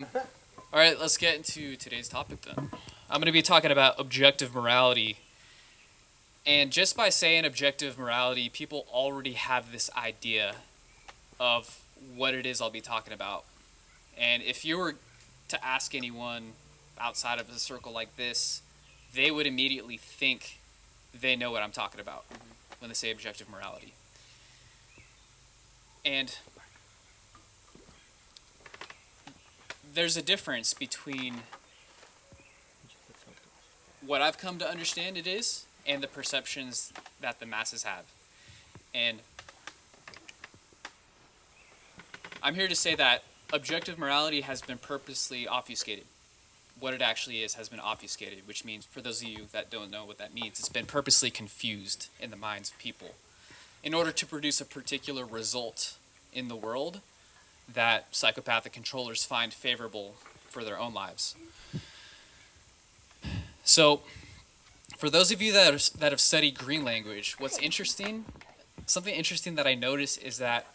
All right, let's get into today's topic then. I'm going to be talking about objective morality. And just by saying objective morality, people already have this idea of what it is I'll be talking about. And if you were to ask anyone outside of a circle like this, they would immediately think they know what I'm talking about when they say objective morality. And there's a difference between what I've come to understand it is and the perceptions that the masses have. And I'm here to say that objective morality has been purposely obfuscated. What it actually is has been obfuscated, which means, for those of you that don't know what that means, it's been purposely confused in the minds of people in order to produce a particular result in the world that psychopathic controllers find favorable for their own lives. So, for those of you that have studied green language, something interesting that I notice is that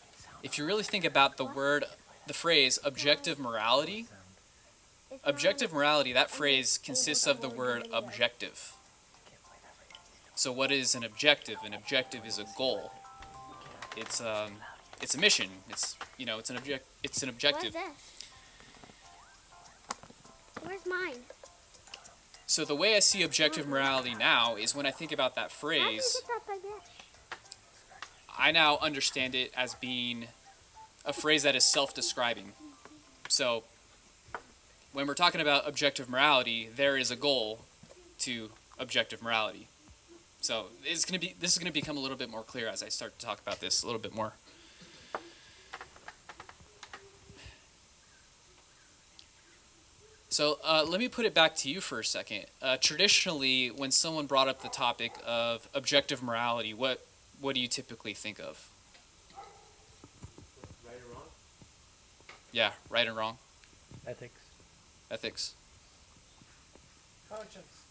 if you really think about the phrase objective morality, that phrase consists of the word objective. So what is an objective? An objective is a goal. It's a mission. It's an objective. What's this? Where's mine? So the way I see objective morality now is when I think about that phrase, I now understand it as being a phrase that is self-describing. So when we're talking about objective morality, there is a goal to objective morality. So this is going to become a little bit more clear as I start to talk about this a little bit more. So let me put it back to you for a second. Traditionally, when someone brought up the topic of objective morality, what do you typically think of? Right or wrong? Yeah, right and wrong. Ethics. Conscience.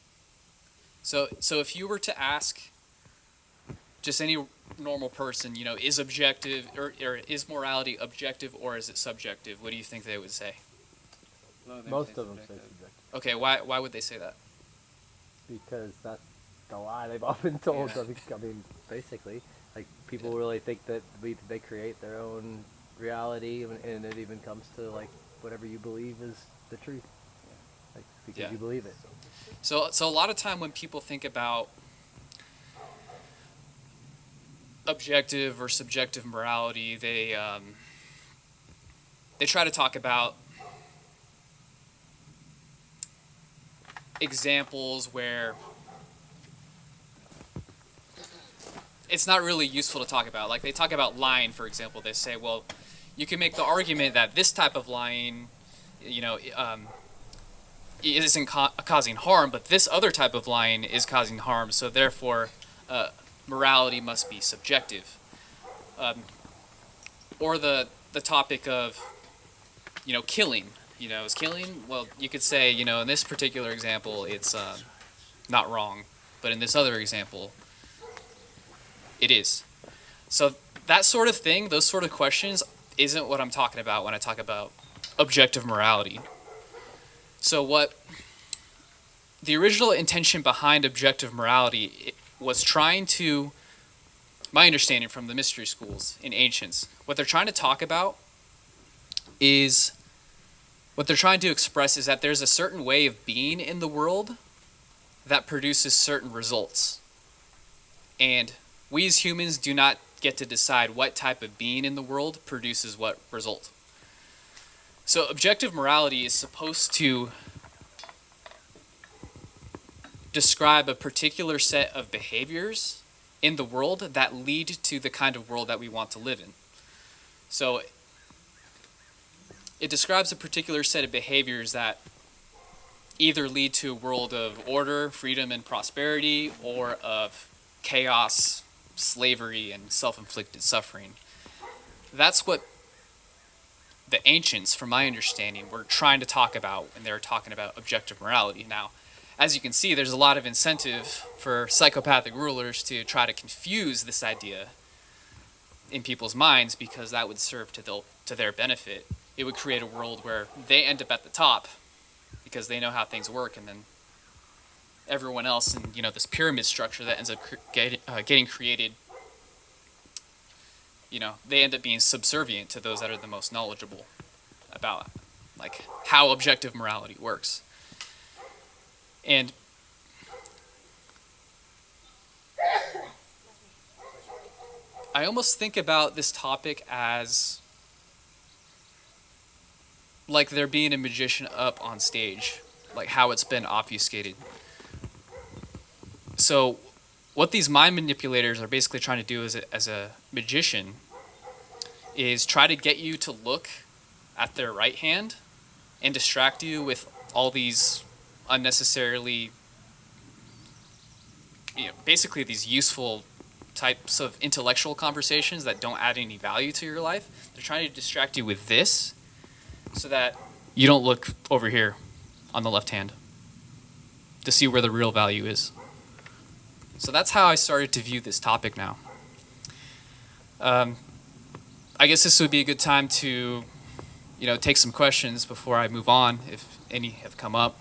So if you were to ask just any normal person, is objective or is morality objective or is it subjective? What do you think they would say? Most of them say subjective. Okay, why would they say that? Because that's the lie they've all been told. Yeah. I mean, basically, like people really think that they create their own reality, and it even comes to like whatever you believe is the truth, like because you believe it. So a lot of time when people think about objective or subjective morality, they try to talk about examples where it's not really useful to talk about. Like they talk about lying, for example. They say, well, you can make the argument that this type of lying, isn't causing harm, but this other type of lying is causing harm, so therefore morality must be subjective. Or the topic of, killing. Is killing? Well, you could say, in this particular example, it's not wrong, but in this other example, it is. So that sort of thing, those sort of questions, isn't what I'm talking about when I talk about objective morality. So what the original intention behind objective morality was trying to, my understanding from the mystery schools in ancients, what they're trying to talk about is, what they're trying to express is that there's a certain way of being in the world that produces certain results. And we as humans do not get to decide what type of being in the world produces what result. So objective morality is supposed to describe a particular set of behaviors in the world that lead to the kind of world that we want to live in. So it describes a particular set of behaviors that either lead to a world of order, freedom, and prosperity, or of chaos, slavery, and self-inflicted suffering. That's what the ancients, from my understanding, were trying to talk about when they were talking about objective morality. Now, as you can see, there's a lot of incentive for psychopathic rulers to try to confuse this idea in people's minds because that would serve to their benefit. it would create a world where they end up at the top because they know how things work, and then everyone else in, you know, this pyramid structure that ends up getting created, you know, they end up being subservient to those that are the most knowledgeable about like how objective morality works. And I almost think about this topic as like there being a magician up on stage, like how it's been obfuscated. So what these mind manipulators are basically trying to do as a magician is try to get you to look at their right hand and distract you with all these unnecessarily, you know, basically these useful types of intellectual conversations that don't add any value to your life. They're trying to distract you with this so that you don't look over here on the left hand to see where the real value is. So that's how I started to view this topic now. I guess this would be a good time to, you know, take some questions before I move on, if any have come up.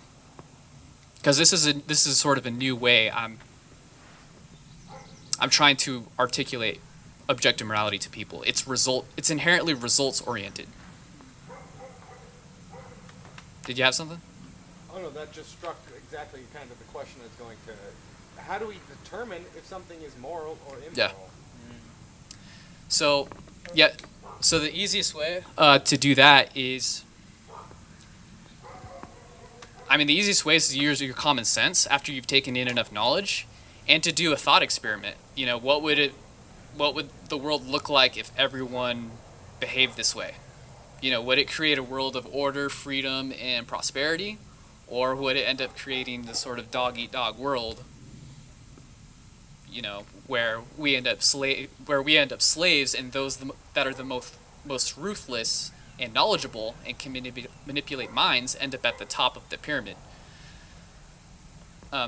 Because this is sort of a new way I'm trying to articulate objective morality to people. It's inherently results oriented. Did you have something? Oh no, that just struck exactly kind of the question that's going to. How do we determine if something is moral or immoral? Yeah. So the easiest way to do that is, the easiest way is to use your common sense after you've taken in enough knowledge, and to do a thought experiment. You know, what would the world look like if everyone behaved this way? You know, would it create a world of order, freedom, and prosperity, or would it end up creating this sort of dog-eat-dog world? You know, where we end up slaves, and those that are the most ruthless and knowledgeable and can manipulate minds end up at the top of the pyramid.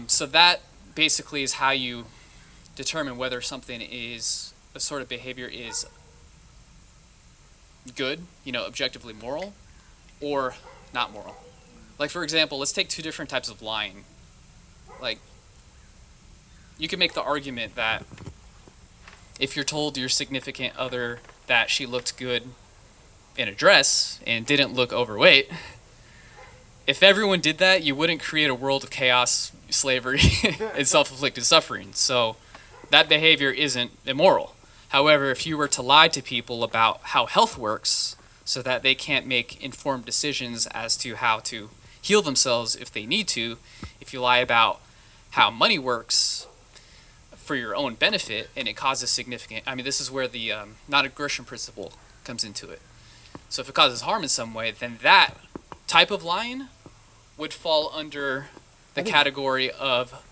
So that basically is how you determine whether something is a sort of behavior is good, you know, objectively moral, or not moral. Like, for example, let's take two different types of lying. Like, you can make the argument that if you're told your significant other that she looked good in a dress and didn't look overweight, if everyone did that, you wouldn't create a world of chaos, slavery, and self-inflicted suffering. So that behavior isn't immoral. However, if you were to lie to people about how health works so that they can't make informed decisions as to how to heal themselves if they need to, if you lie about how money works for your own benefit and it causes significant, this is where the non-aggression principle comes into it. So if it causes harm in some way, then that type of lying would fall under the category of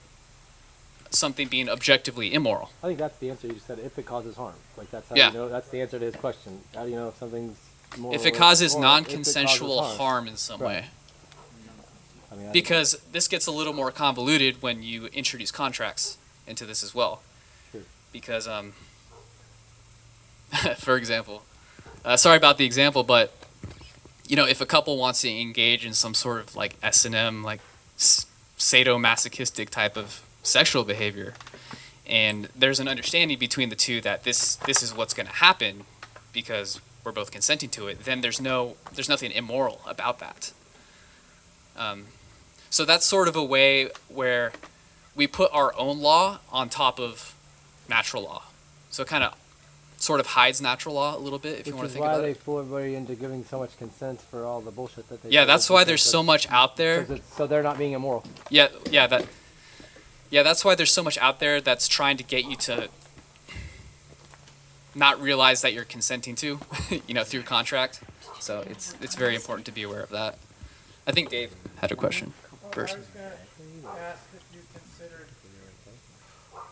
something being objectively immoral. I think that's the answer you just said. If it causes harm, like that's how Yeah. you know. That's the answer to his question. How do you know if something's moral? If it causes or non-consensual if it causes harm in some Right. way. I Because this gets a little more convoluted when you introduce contracts into this as well. Sure. Because, for example, sorry about the example, but, you know, if a couple wants to engage in some sort of like S&M, like sadomasochistic type of sexual behavior, and there's an understanding between the two that this is what's going to happen because we're both consenting to it, then there's nothing immoral about that. So that's sort of a way where we put our own law on top of natural law. So it kind of sort of hides natural law a little bit, if you want to think about it. Which is why they fool everybody into giving so much consent for all the bullshit that they Yeah, do, that's why because there's so much out there. So they're not being immoral. Yeah, that's why there's so much out there that's trying to get you to not realize that you're consenting to, you know, through contract. So it's very important to be aware of that. I think Dave had a question first. I was going to ask if you considered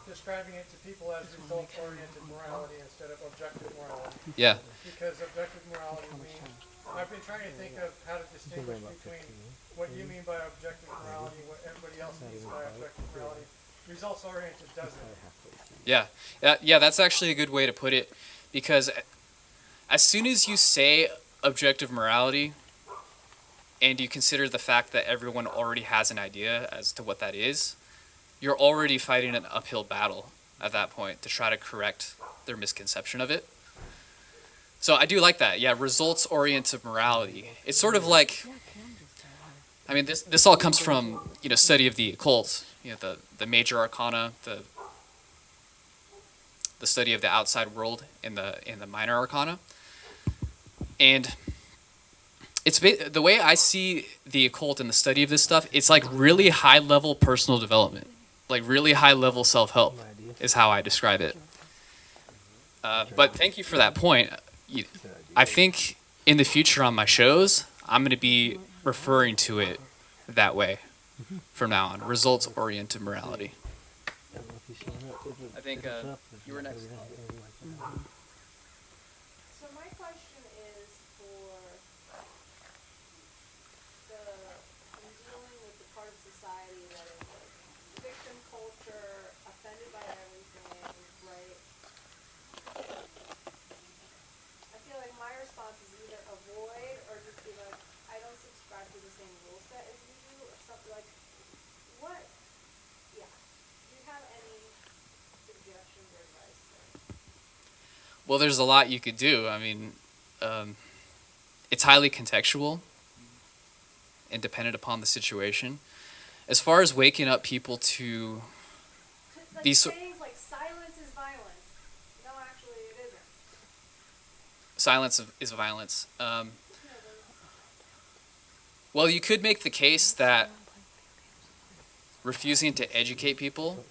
describing it to people as result-oriented morality instead of objective morality. Yeah. Because objective morality means, I've been trying to think of how to distinguish between what you mean by objective morality and what everybody else means by objective morality. Results-oriented doesn't. Yeah, that's actually a good way to put it, because as soon as you say objective morality, and you consider the fact that everyone already has an idea as to what that is, you're already fighting an uphill battle at that point to try to correct their misconception of it. So I do like that. Yeah, results-oriented morality. It's sort of like, I mean, this all comes from, study of the occult, the major arcana, the study of the outside world in the minor arcana. And it's the way I see the occult and the study of this stuff, it's like really high-level personal development. Like really high-level self-help is how I describe it. But thank you for that point. I think in the future on my shows, I'm going to be referring to it that way from now on. Results-oriented morality. I think you were next. So my question is for I'm dealing with the part of society that is like victim culture, offended by everything, right? I feel like my response is either avoid or just be like, I don't subscribe to the same rule set as you do, or something like, what? Yeah. Do you have any suggestions or advice there? Well, there's a lot you could do. I mean, it's highly contextual and dependent upon the situation. As far as waking up people to Like these sayings like silence is violence. No, actually, it isn't. silence is violence. You know, Well, you could make the case that refusing to educate people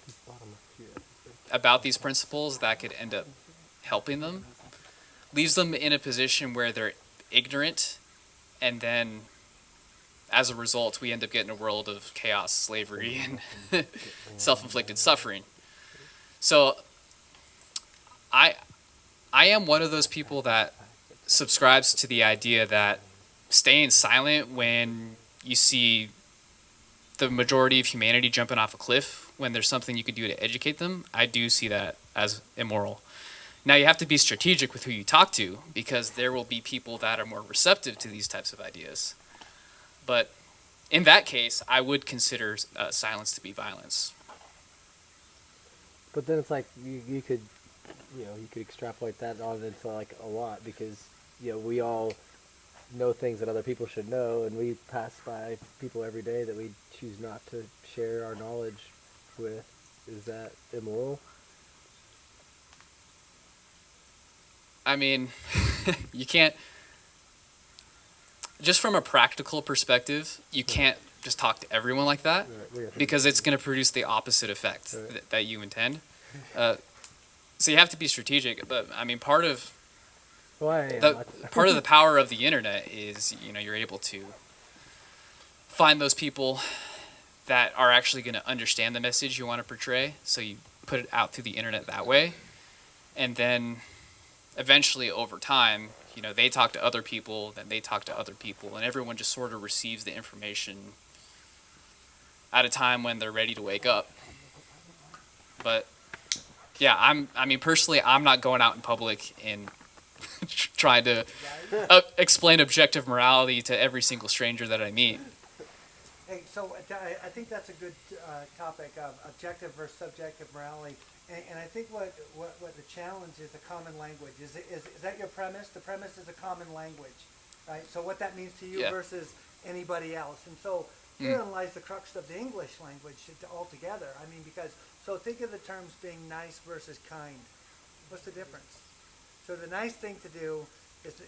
about these principles that could end up helping them leaves them in a position where they're ignorant, and then as a result we end up getting a world of chaos, slavery, and self-inflicted suffering. So I am one of those people that subscribes to the idea that staying silent when you see the majority of humanity jumping off a cliff when there's something you could do to educate them, I do see that as immoral. Now you have to be strategic with who you talk to, because there will be people that are more receptive to these types of ideas. But in that case, I would consider silence to be violence. But then it's like you could extrapolate that on into like a lot, because we all know things that other people should know, and we pass by people every day that we choose not to share our knowledge with. Is that immoral? I mean, you can't, just from a practical perspective, you can't just talk to everyone like that, because it's going to produce the opposite effect that you intend. So you have to be strategic. But I mean, part of the power of the internet is you're able to find those people that are actually going to understand the message you want to portray. So you put it out through the internet that way, and then eventually over time, they talk to other people, then they talk to other people, and everyone just sort of receives the information at a time when they're ready to wake up. But yeah, personally, I'm not going out in public and trying to explain objective morality to every single stranger that I meet. Hey, so I think that's a good topic of objective versus subjective morality. And I think what the challenge is a common language. Is that your premise? The premise is a common language, right? So what that means to you versus anybody else. And so herein lies the crux of the English language altogether. I mean, so think of the terms being nice versus kind. What's the difference? So the nice thing to do is,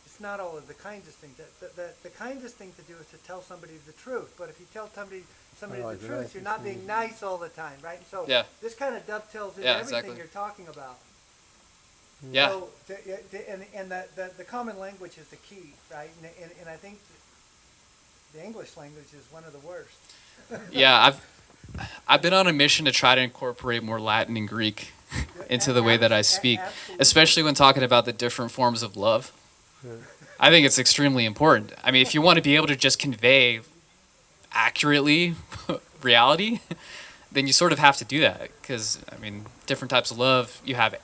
it's not all of the kindest thing. The kindest thing to do is to tell somebody the truth. But if you tell somebody the truth, you're not being nice all the time, right? And so this kind of dovetails into everything you're talking about. Yeah. So the common language is the key, right? And I think the English language is one of the worst. Yeah, I've been on a mission to try to incorporate more Latin and Greek into the way that I speak, especially when talking about the different forms of love. I think it's extremely important. I mean, if you want to be able to just convey accurately reality, then you sort of have to do that, because I mean, different types of love. You have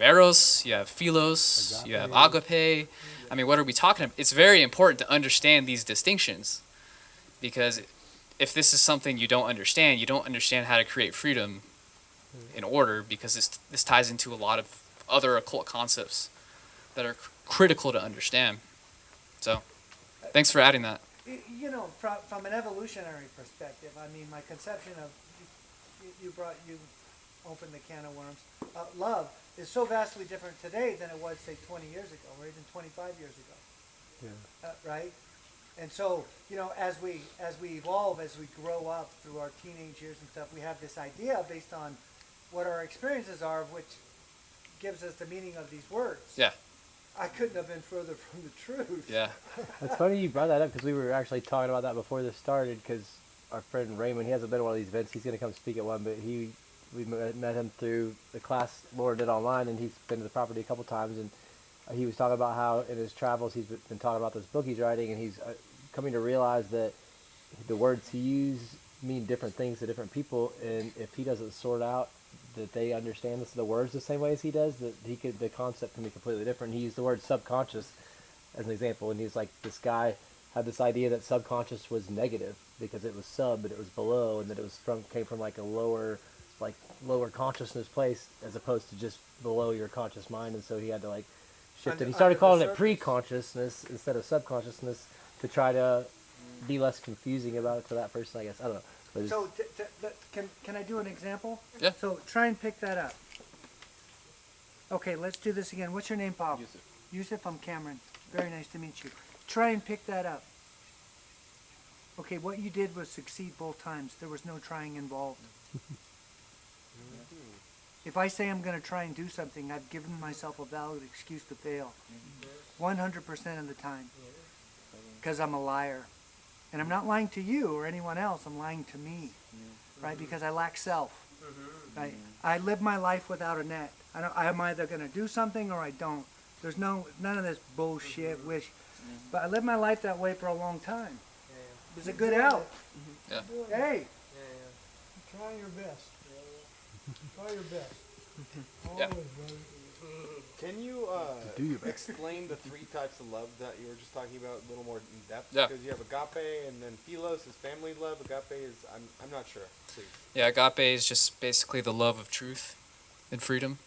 eros, you have philos, you have agape. I I mean, what are we talking about? It's very important to understand these distinctions, because if this is something you don't understand how to create freedom in order, because this ties into a lot of other occult concepts that are critical to understand. So, thanks for adding that. You know, from an evolutionary perspective, I mean, my conception of you opened the can of worms. Love is so vastly different today than it was, say, 20 years ago, or even 25 years ago. Yeah. Right? And so, you know, as we evolve, as we grow up through our teenage years and stuff, we have this idea based on what our experiences are, which gives us the meaning of these words. Yeah. I couldn't have been further from the truth. Yeah. It's funny you brought that up because we were actually talking about that before this started. Because our friend Raymond, he hasn't been to one of these events. He's going to come speak at one, but we met him through the class Laura did online, and he's been to the property a couple times. And he was talking about how in his travels he's been talking about this book he's writing, and he's coming to realize that the words he used mean different things to different people, and if he doesn't sort out that they understand the words the same way as he does, that the concept can be completely different. He used the word subconscious as an example, and he's like, this guy had this idea that subconscious was negative because it was sub, but it was below, and that it was came from like a lower consciousness place as opposed to just below your conscious mind, and so he had to like shift it. He started calling it pre-consciousness instead of subconsciousness to try to be less confusing about it to that person, I guess. I don't know. So can I do an example? Yeah. So try and pick that up. Okay, let's do this again. What's your name, Bob? Yusuf. Yusuf, I'm Cameron. Very nice to meet you. Try and pick that up. Okay, what you did was succeed both times. There was no trying involved. If I say I'm going to try and do something, I've given myself a valid excuse to fail. 100% of the time. Because I'm a liar. And I'm not lying to you or anyone else. I'm lying to me, right? Because I lack self, right? I live my life without a net. I'm either going to do something or I don't. There's none of this bullshit wish. But I lived my life that way for a long time. It's a good out. Yeah. Hey. Try your best. Try your best. Yeah. Always, brother. Can you Do your best. explain the three types of love that you were just talking about a little more in depth? Yeah. Because you have agape, and then philos is family love. Agape is I'm not sure. Please. Yeah, agape is just basically the love of truth and freedom.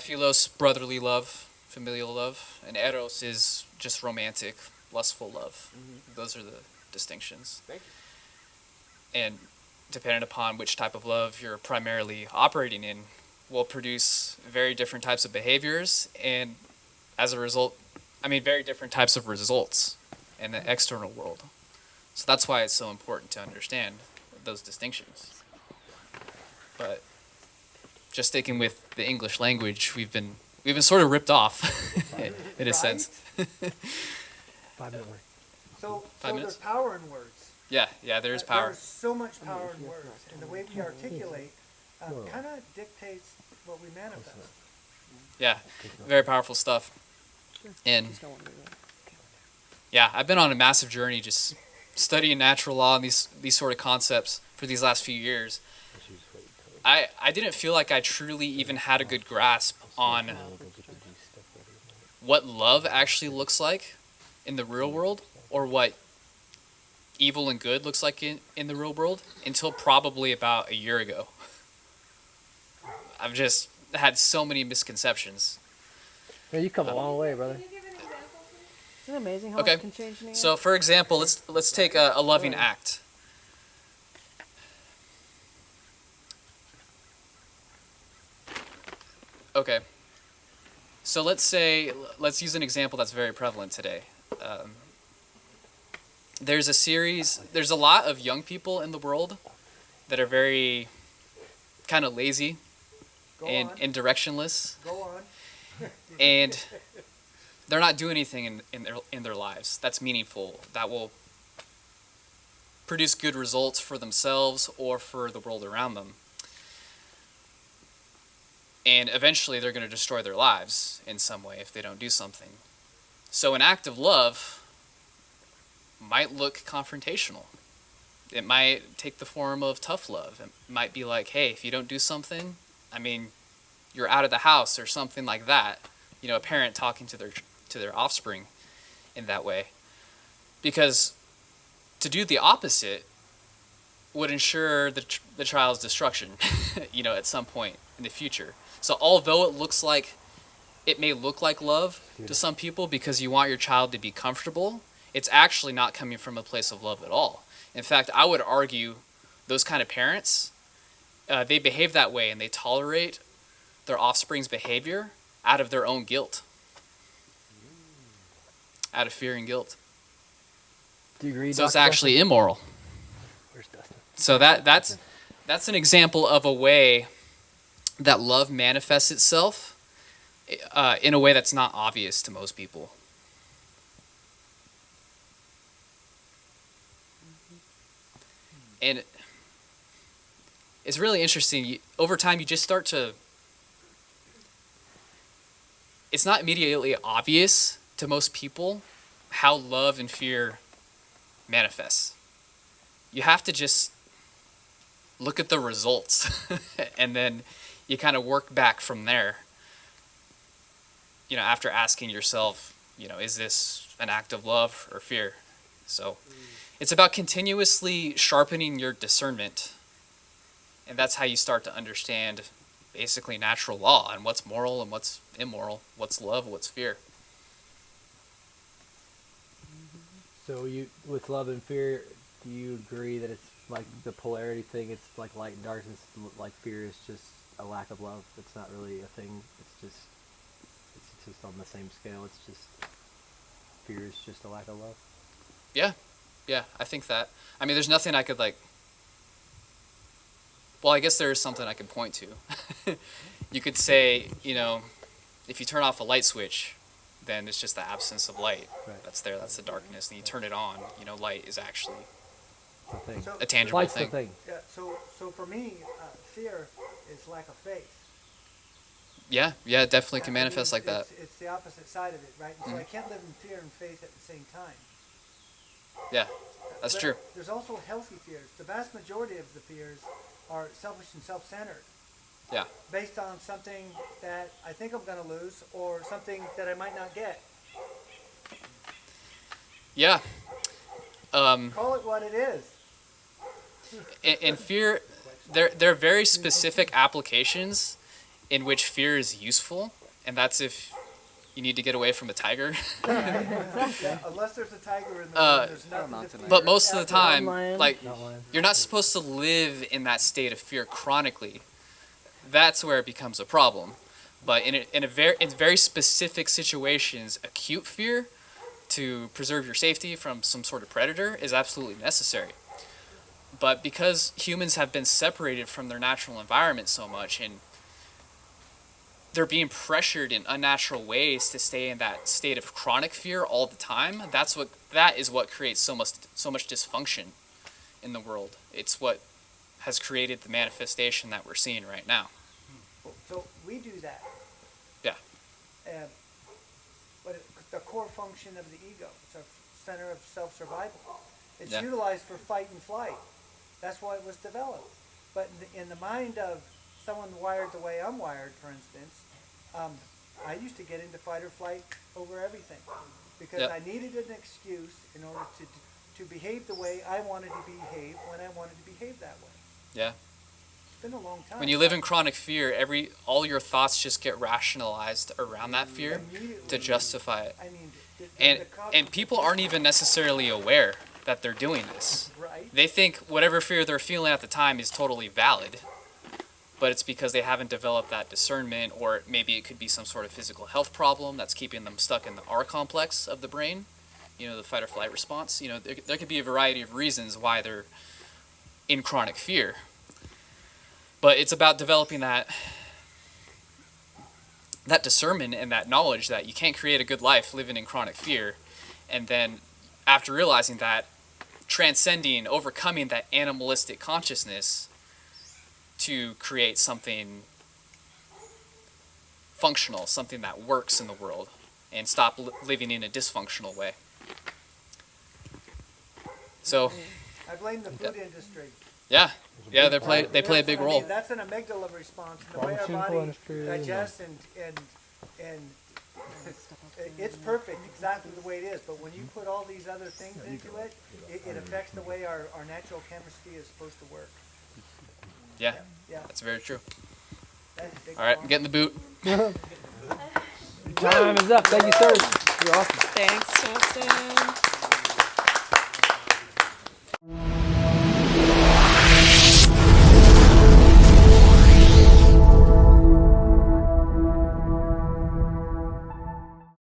Philos, brotherly love, familial love, and eros is just romantic, lustful love. Those are the distinctions. Thank you. And depending upon which type of love you're primarily operating in, will produce very different types of behaviors, and as a result, very different types of results in the external world. So that's why it's so important to understand those distinctions. But just sticking with the English language, we've been sort of ripped off in a sense. 5 minute word. So 5 minutes? there's power in words. Yeah, there's power. There's so much power in words. And the way we articulate kind of dictates what we manifest. Yeah, very powerful stuff. And yeah, I've been on a massive journey just studying natural law and these sort of concepts for these last few years. I didn't feel like I truly even had a good grasp on what love actually looks like in the real world, or what evil and good looks like in the real world, until probably about a year ago. I've just had so many misconceptions. Yeah, you come a long way, brother. Can you give an example, please? Isn't it amazing how Okay. much can change in a year? So, for example, let's take a loving act. Okay. So let's use an example that's very prevalent today. There's a lot of young people in the world that are very kind of lazy Go and on. directionless, Go on. and they're not doing anything in their lives that's meaningful, that will produce good results for themselves or for the world around them. And eventually they're going to destroy their lives in some way if they don't do something. So an act of love might look confrontational. It might take the form of tough love. It might be like, hey, if you don't do something, you're out of the house, or something like that. A parent talking to to their offspring in that way. Because to do the opposite would ensure the child's destruction, at some point in the future. So although it may look like love to some people because you want your child to be comfortable, it's actually not coming from a place of love at all. In fact, I would argue those kind of parents, they behave that way and they tolerate their offspring's behavior out of their own guilt, out of fear and guilt. Do you agree? So it's Dr. actually immoral. Where's Dustin? So that's an example of a way that love manifests itself in a way that's not obvious to most people. And it's really interesting. Over time, you just start to... It's not immediately obvious to most people how love and fear manifests. You have to just look at the results and then you kind of work back from there. After asking yourself, is this an act of love or fear? So it's about continuously sharpening your discernment. And that's how you start to understand basically natural law and what's moral and what's immoral, what's love, what's fear. So with love and fear, do you agree that it's like the polarity thing? It's like light and darkness. Like fear is just a lack of love. It's not really a thing. It's just on the same scale. It's just fear is just a lack of love. Yeah, I think that. I mean, there's nothing I could well, I guess there is something I could point to. You could say, if you turn off a light switch, then it's just the absence of light. Right. That's there, that's the darkness. And you turn it on, light is actually The thing. So- a tangible Light's thing. the thing. Yeah, so for me, fear is lack of faith. Yeah, it definitely can I mean, manifest like that. It's the opposite side of it, right? And so I can't live in fear and faith at the same time. Yeah, that's But true. There's also healthy fears. The vast majority of the fears are selfish and self-centered, Yeah. based on something that I think I'm going to lose or something that I might not get. Yeah. Call it what it is. In fear, there are very specific applications in which fear is useful, and that's if you need to get away from a tiger. Yeah, unless there's a tiger in the room, there's nothing to fear. But most of the time, Lion. like, Not lying. you're not supposed to live in that state of fear chronically. That's where it becomes a problem. But in very specific situations, acute fear to preserve your safety from some sort of predator is absolutely necessary. But because humans have been separated from their natural environment so much, and they're being pressured in unnatural ways to stay in that state of chronic fear all the time, that is what creates so much dysfunction in the world. It's what has created the manifestation that we're seeing right now. So we do that. Yeah. And the core function of the ego, it's a center of self-survival. It's Yeah. utilized for fight and flight. That's why it was developed. But in the mind of someone wired the way I'm wired, for instance, I used to get into fight or flight over everything because Yep. I needed an excuse in order to behave the way I wanted to behave when I wanted to behave that way. Yeah. It's been a long time. When you live in chronic fear, all your thoughts just get rationalized around that fear Immediately. to justify it. I mean, And people aren't even necessarily aware that they're doing this. right. They think whatever fear they're feeling at the time is totally valid, but it's because they haven't developed that discernment, or maybe it could be some sort of physical health problem that's keeping them stuck in the R complex of the brain, the fight or flight response. There could be a variety of reasons why they're in chronic fear. But it's about developing that discernment and that knowledge that you can't create a good life living in chronic fear, and then after realizing that, overcoming that animalistic consciousness to create something functional, something that works in the world, and stop living in a dysfunctional way. So, I blame the food industry. yeah, they play a big I mean, role. that's an amygdala response. The way our Pharmaceutical body industry, digests and It's perfect exactly the way it is, but when you put all these other things into it, it affects the way our natural chemistry is supposed to work. Yeah, Yeah. that's very true. That's a big All right, part. I'm getting the boot. Time is up. Thank you, sir. You're awesome. Thanks, Justin.